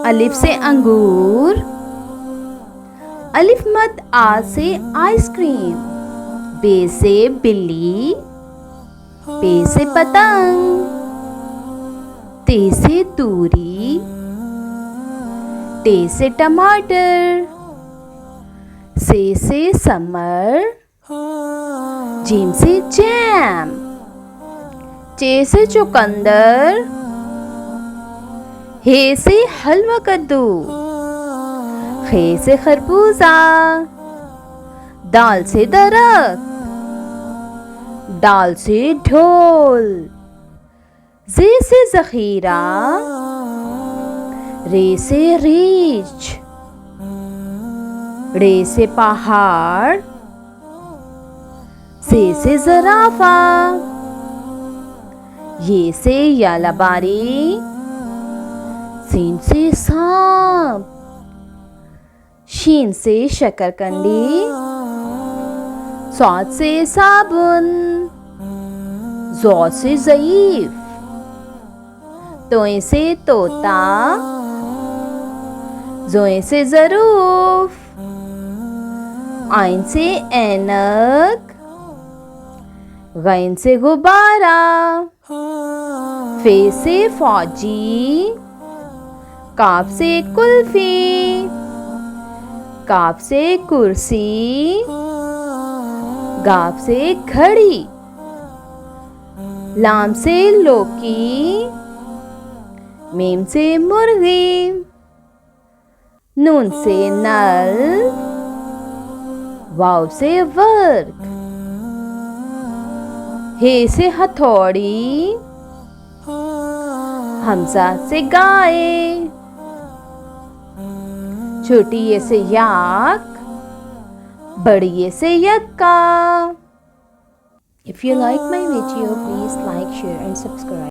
अलिफ से अंगूर, अलिफ मद आ से आइसक्रीम, बे से बिल्ली, पे से पतंग, ते से तूरी, टे से टमाटर, से समर, जीम से जैम, चे से चुकंदर, हे से हलवा कद्दू, खे से खरबूजा, दाल से दरख्त, डाल से ढोल, जे से जखीरा, रे से रीछ, रे से पहाड़, से जराफा, ये से यालाबारी, सीन से सांप, शीन से शकरकंदी, सौद से साबुन, जौ से ज़ईफ, तोए से तोता, जोए से ज़रूफ, आइन से ऐनक, गैन से गुब्बारा, फे से फौजी, काफ से कुल्फी, काफ से कुर्सी, गाफ से घड़ी, लाम से लौकी, मीम से मुर्गी, नून से नल, वाव से वर्ग, हे से हथौड़ी, हमजा से गाय, छोटी ये से याक, बड़ी ये से यक्का. If you like my video, please like, share and subscribe.